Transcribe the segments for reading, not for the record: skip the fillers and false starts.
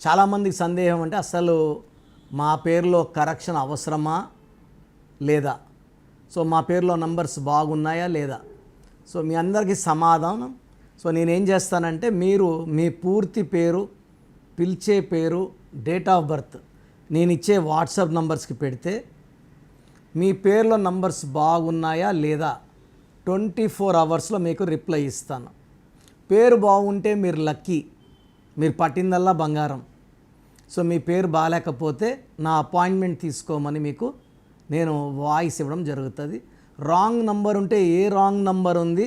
చాలామందికి సందేహం అంటే అసలు మా పేరులో కరెక్షన్ అవసరమా లేదా, సో మా పేరులో నంబర్స్ బాగున్నాయా లేదా. సో మీ అందరికీ సమాధానం. సో నేనేం చేస్తానంటే మీరు మీ పూర్తి పేరు, పిలిచే పేరు, డేట్ ఆఫ్ బర్త్ నేను ఇచ్చే వాట్సాప్ నంబర్స్కి పెడితే మీ పేరులో నంబర్స్ బాగున్నాయా లేదా 24 అవర్స్లో మీకు రిప్లై ఇస్తాను. పేరు బాగుంటే మీరు లక్కీ, మీరు పట్టిందల్లా బంగారం. సో మీ పేరు బాగాలేకపోతే నా అపాయింట్మెంట్ తీసుకోమని మీకు నేను వాయిస్ ఇవ్వడం జరుగుతుంది. రాంగ్ నంబర్ ఉంటే ఏ రాంగ్ నంబర్ ఉంది,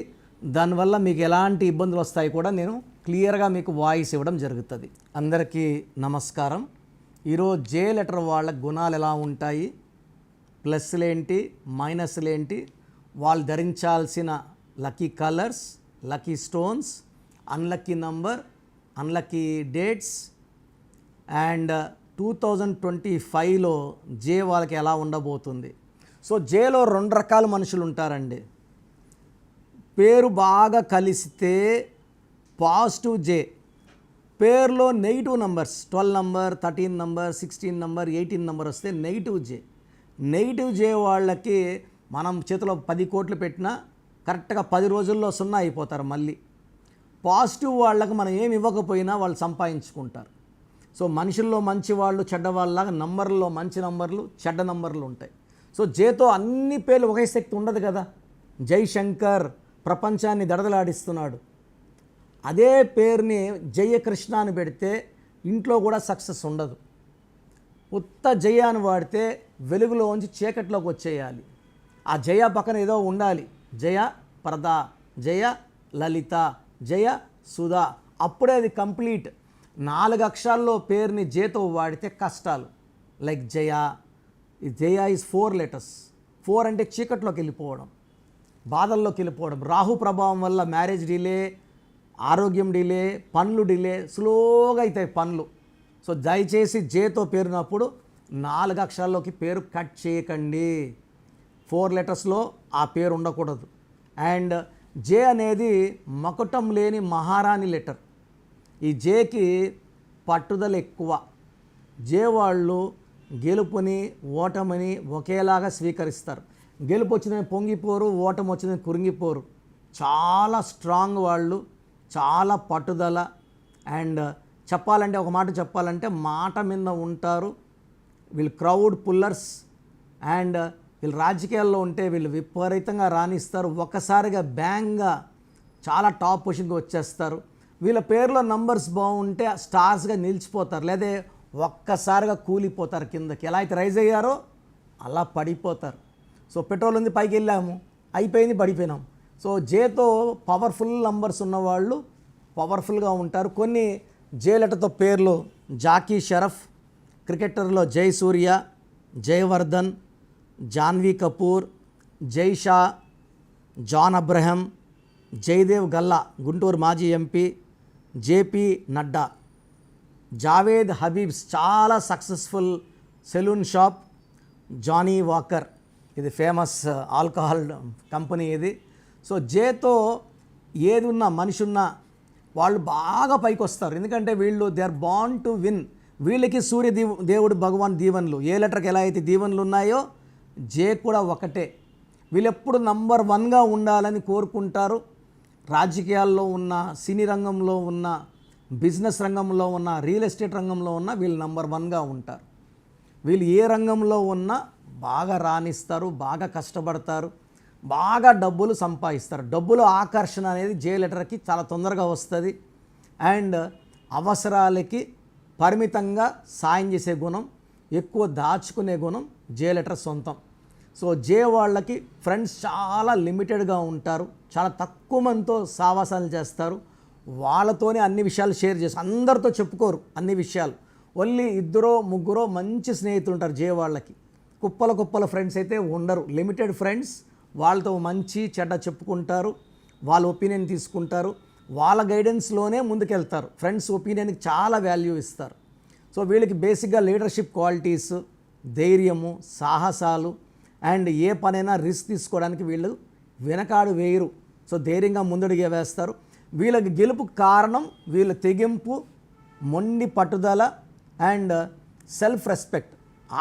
దానివల్ల మీకు ఎలాంటి ఇబ్బందులు వస్తాయి కూడా నేను క్లియర్గా మీకు వాయిస్ ఇవ్వడం జరుగుతుంది. అందరికీ నమస్కారం. ఈరోజు జే లెటర్ వాళ్ళ గుణాలు ఎలా ఉంటాయి, ప్లస్లేంటి, మైనస్లేంటి, వాళ్ళు ధరించాల్సిన lucky colours, lucky stones, unlucky number, unlucky dates and 2025లో జే వాళ్ళకి ఎలా ఉండబోతుంది. సో జేలో 2 రకాల మనుషులు ఉంటారండి. పేరు బాగా కలిసితే పాజిటివ్ జే, పేరులో negative numbers 12 number, 13 number, 16 number, 18 number వస్తే నెగిటివ్ జే. నెగిటివ్ జే వాళ్ళకి మనం చేతిలో 10 కోట్లు పెట్టినా కరెక్ట్గా 10 రోజుల్లో 0 అయిపోతారు మళ్ళీ. పాజిటివ్ వాళ్ళకి మనం ఏమి ఇవ్వకపోయినా వాళ్ళు సంపాదించుకుంటారు. సో మనుషుల్లో మంచి వాళ్ళు చెడ్డవాళ్ళలాగా నంబర్లో మంచి నంబర్లు, చెడ్డ నంబర్లు ఉంటాయి. సో జేతో అన్ని పేర్లు ఒకే శక్తి ఉండదు కదా. జైశంకర్ ప్రపంచాన్ని దడదలాడిస్తున్నాడు. అదే పేరుని జయకృష్ణ అని పెడితే ఇంట్లో కూడా సక్సెస్ ఉండదు. ఉత్త జయ అని వాడితే వెలుగులోంచి చీకట్లోకి వచ్చేయాలి. ఆ జయ పక్కన ఏదో ఉండాలి. జయ ప్రదా, జయ లలిత, జయ సుధా, అప్పుడే అది కంప్లీట్. 4 అక్షరాల్లో పేరుని జేతో వాడితే కష్టాలు. లైక్ జయ, ఈ జయ ఈజ్ 4 లెటర్స్. 4 అంటే చీకట్లోకి వెళ్ళిపోవడం, బాధల్లోకి వెళ్ళిపోవడం. రాహు ప్రభావం వల్ల మ్యారేజ్ డిలే, ఆరోగ్యం డిలే, పనులు డిలే, స్లోగా అవుతాయి పనులు. సో దయచేసి జేతో పేరునప్పుడు 4 అక్షరాల్లోకి పేరు కట్ చేయకండి. 4 లెటర్స్లో ఆ పేరు ఉండకూడదు. అండ్ జే అనేది మకుటం లేని మహారాణి లెటర్. ఈ జేకి పట్టుదల ఎక్కువ. జే వాళ్ళు గెలుపుని ఓటమిని ఒకేలాగా స్వీకరిస్తారు. గెలుపు వచ్చిందని పొంగిపోరు, ఓటమి వచ్చిందని కురింగిపోరు. చాలా స్ట్రాంగ్ వాళ్ళు, చాలా పట్టుదల. అండ్ చెప్పాలంటే ఒక మాట చెప్పాలంటే మాట మీద ఉంటారు. వీళ్ళు క్రౌడ్ పుల్లర్స్. అండ్ వీళ్ళు రాజకీయాల్లో ఉంటే వీళ్ళు విపరీతంగా రాణిస్తారు. ఒక్కసారిగా బ్యాంగ్గా చాలా టాప్ పొజిషన్కి వచ్చేస్తారు. వీళ్ళ పేరులో నంబర్స్ బాగుంటే స్టార్స్గా నిలిచిపోతారు, లేదా ఒక్కసారిగా కూలిపోతారు కిందకి. ఎలా అయితే రైజ్ అయ్యారో అలా పడిపోతారు. సో పెట్రోల్ ఉంది, పైకి వెళ్ళాము, అయిపోయింది, పడిపోయినాం. సో జేతో పవర్ఫుల్ నంబర్స్ ఉన్నవాళ్ళు పవర్ఫుల్గా ఉంటారు. కొన్ని జే లెటర్తో పేర్లు జాకీ షరఫ్, క్రికెటర్లో జై సూర్య, జయవర్ధన్, జాన్వీ కపూర్, జై షా, జాన్ అబ్రహం, జయదేవ్ గల్లా గుంటూరు మాజీ ఎంపీ, జేపీ నడ్డా, జావేద్ హబీబ్స్ చాలా successful salon shop, Johnnie Walker, ఇది ఫేమస్ ఆల్కహాల్ కంపెనీ ఇది. సో జేతో ఏది ఉన్నా మనిషి ఉన్నా వాళ్ళు బాగా పైకి వస్తారు. ఎందుకంటే వీళ్ళు they are born to win. వీళ్ళకి సూర్య దేవుడు భగవాన్ దీవెనలు, ఏ లెటర్కి ఎలా అయితే దీవెనలు ఉన్నాయో జే కూడా ఒకటే. వీళ్ళు ఎప్పుడు నంబర్ 1గా ఉండాలని కోరుకుంటారు. రాజకీయాల్లో ఉన్న, సినీ రంగంలో ఉన్న, బిజినెస్ రంగంలో ఉన్న, రియల్ ఎస్టేట్ రంగంలో ఉన్న వీళ్ళు నంబర్ 1గా ఉంటారు. వీళ్ళు ఏ రంగంలో ఉన్నా బాగా రాణిస్తారు, బాగా కష్టపడతారు, బాగా డబ్బులు సంపాదిస్తారు. డబ్బులు ఆకర్షణ అనేది జే లెటర్కి చాలా తొందరగా వస్తుంది. అండ్ అవసరాలకి పరిమితంగా సాయం చేసే గుణం, ఎక్కువ దాచుకునే గుణం జే లెటర్ సొంతం. సో జే వాళ్ళకి ఫ్రెండ్స్ చాలా లిమిటెడ్గా ఉంటారు. చాలా తక్కువ మందితో సావాసాలు చేస్తారు. వాళ్ళతోనే అన్ని విషయాలు షేర్ చేస్తారు. అందరితో చెప్పుకోరు అన్ని విషయాలు. ఓన్లీ 2-3 మంచి స్నేహితులు ఉంటారు జే వాళ్ళకి. కుప్పల ఫ్రెండ్స్ అయితే ఉండరు. లిమిటెడ్ ఫ్రెండ్స్, వాళ్ళతో మంచి చెడ్డ చెప్పుకుంటారు, వాళ్ళ ఒపీనియన్ తీసుకుంటారు, వాళ్ళ గైడెన్స్లోనే ముందుకెళ్తారు. ఫ్రెండ్స్ ఒపీనియన్కి చాలా వాల్యూ ఇస్తారు. సో వీళ్ళకి బేసిక్గా లీడర్షిప్ క్వాలిటీస్, ధైర్యము, సాహసాలు అండ్ ఏ పనైనా రిస్క్ తీసుకోవడానికి వీళ్ళు వెనకాడు వేయరు. సో ధైర్యంగా ముందడుగే వేస్తారు. వీళ్ళకి గెలుపు కారణం వీళ్ళ తెగింపు, మొండి పట్టుదల అండ్ సెల్ఫ్ రెస్పెక్ట్,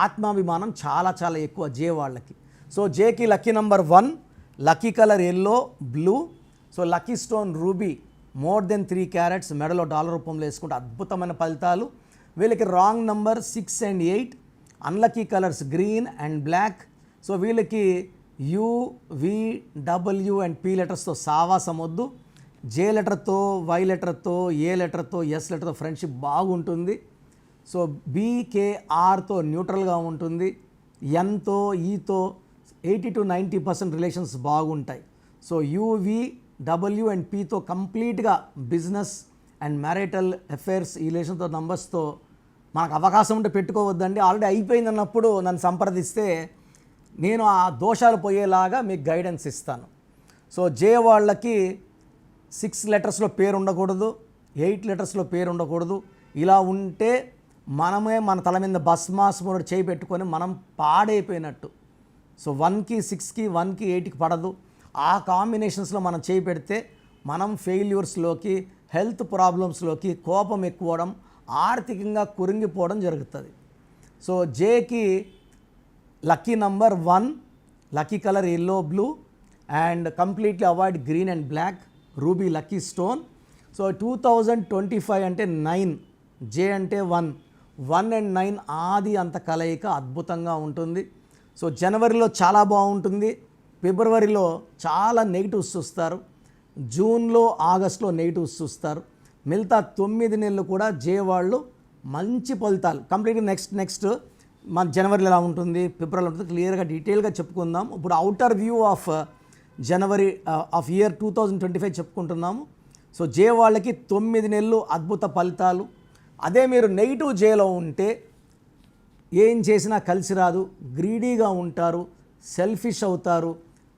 ఆత్మాభిమానం చాలా చాలా ఎక్కువ జే వాళ్ళకి. సో జేకి lucky number 1, lucky colour yellow, blue. So lucky stone ruby, more than 3 carats, మెడలో డాలర్ రూపంలో వేసుకుంటే అద్భుతమైన ఫలితాలు. వీళ్ళకి wrong number 6 and 8, unlucky colours green and black. So వీళ్ళకి U, V, W and P లెటర్స్తో సావాసం వద్దు. జే లెటర్తో, వై లెటర్తో, ఏ లెటర్తో, ఎస్ లెటర్తో ఫ్రెండ్షిప్ బాగుంటుంది. సో బీకేఆర్తో న్యూట్రల్గా ఉంటుంది. ఎన్తో, ఈతో 80 to 90% రిలేషన్స్ బాగుంటాయి. సో యూవి, డబ్ల్యూ అండ్ పీతో కంప్లీట్గా బిజినెస్ అండ్ మ్యారిటల్ అఫైర్స్ ఈ రిలేషన్తో నంబర్స్తో మనకు అవకాశం ఉంటే పెట్టుకోవద్దండి. ఆల్రెడీ అయిపోయింది అన్నప్పుడు నన్ను సంప్రదిస్తే నేను ఆ దోషాలు పోయేలాగా మీకు గైడెన్స్ ఇస్తాను. సో జే వాళ్ళకి 6 లెటర్స్లో పేరు ఉండకూడదు, 8 లెటర్స్లో పేరు ఉండకూడదు. ఇలా ఉంటే మనమే మన తల మీద భస్మాసుముడు చేయి పెట్టుకొని మనం పాడైపోయినట్టు. సో 1కి 6కి 1కి 8కి పడదు. ఆ కాంబినేషన్స్లో మనం చేయి పెడితే మనం ఫెయిల్యూర్స్లోకి, హెల్త్ ప్రాబ్లమ్స్లోకి, కోపం ఎక్కువడం, ఆర్థికంగా కురింగిపోవడం జరుగుతుంది. సో జేకి lucky number 1, lucky colour yellow, blue and completely avoid green and black, ruby lucky stone. So 2025 అంటే 9, జే అంటే 1 and 9 ఆది అంత కలయిక అద్భుతంగా ఉంటుంది. సో జనవరిలో చాలా బాగుంటుంది, ఫిబ్రవరిలో చాలా నెగిటివ్స్ చూస్తారు, జూన్లో, ఆగస్టులో నెగిటివ్స్ చూస్తారు. మిగతా 9 నెలలు కూడా జే వాళ్ళు మంచి ఫలితాలు. కంప్లీట్గా నెక్స్ట్ మన జనవరిలో ఎలా ఉంటుంది, ఫిబ్రవరిలో ఉంటుంది, క్లియర్గా డీటెయిల్గా చెప్పుకుందాం. ఇప్పుడు outer view of January of year 2025 చెప్పుకుంటున్నాము. సో జే వాళ్ళకి 9 నెలలు అద్భుత ఫలితాలు. అదే మీరు నెగిటివ్ జేలో ఉంటే ఏం చేసినా కలిసి రాదు, గ్రీడీగా ఉంటారు, సెల్ఫిష్ అవుతారు,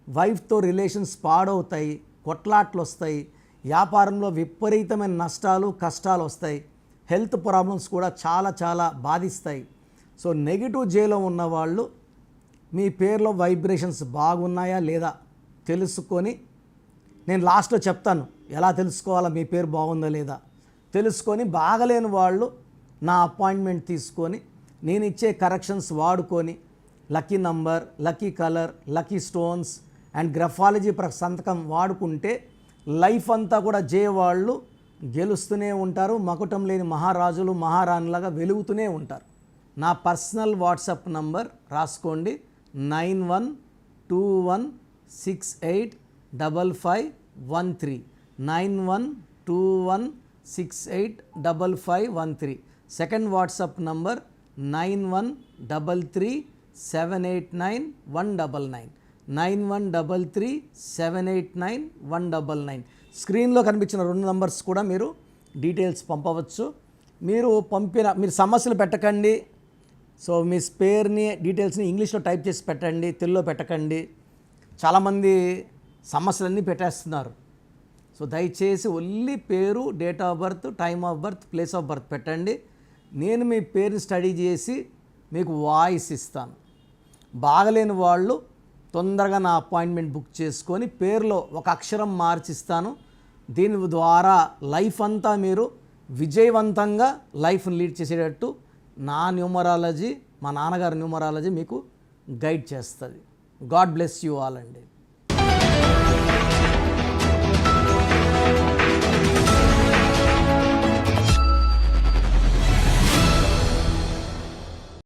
వైఫ్తో రిలేషన్స్ పాడవుతాయి, కొట్లాట్లు వస్తాయి, వ్యాపారంలో విపరీతమైన నష్టాలు, కష్టాలు వస్తాయి, హెల్త్ ప్రాబ్లమ్స్ కూడా చాలా చాలా బాధిస్తాయి. సో నెగిటివ్ జేలో ఉన్నవాళ్ళు మీ పేరులో వైబ్రేషన్స్ బాగున్నాయా లేదా తెలుసుకొని, నేను లాస్ట్లో చెప్తాను ఎలా తెలుసుకోవాలా మీ పేరు బాగుందా లేదా తెలుసుకొని, బాగలేని వాళ్ళు నా అపాయింట్మెంట్ తీసుకొని నేను ఇచ్చే కరెక్షన్స్ వాడుకొని lucky number, lucky colour, lucky stones and graphology సంతకం వాడుకుంటే లైఫ్ అంతా కూడా జే వాళ్ళు గెలుస్తూనే ఉంటారు, మకుటం లేని మహారాజులు మహారాణులాగా వెలుగుతూనే ఉంటారు. నా పర్సనల్ వాట్సాప్ నంబర్ రాసుకోండి, 9121685513, 9121685513. Second WhatsApp number 9133789199, 9133789199. స్క్రీన్లో కనిపించిన 2 నంబర్స్ కూడా మీరు డీటెయిల్స్ పంపవచ్చు. మీరు సమస్యలు పెట్టకండి. సో మీ పేరుని, డీటెయిల్స్ని ఇంగ్లీష్లో టైప్ చేసి పెట్టండి, తెలుగులో పెట్టకండి. చాలామంది సమస్యలన్నీ పెట్టేస్తున్నారు. సో దయచేసి ఓన్లీ పేరు, date of birth, time of birth, place of birth పెట్టండి. నేను మీ పేరుని స్టడీ చేసి మీకు వాయిస్ ఇస్తాను. బాగలేని వాళ్ళు తొందరగా నా అపాయింట్మెంట్ బుక్ చేసుకొని పేరులో ఒక అక్షరం మార్చిస్తాను. దీని ద్వారా లైఫ్ అంతా మీరు విజయవంతంగా లైఫ్ని లీడ్ చేసేటట్టు నా న్యూమరాలజీ, మా నాన్నగారి న్యూమరాలజీ మీకు గైడ్ చేస్తుంది. గాడ్ బ్లెస్ యూ ఆల్ అండి.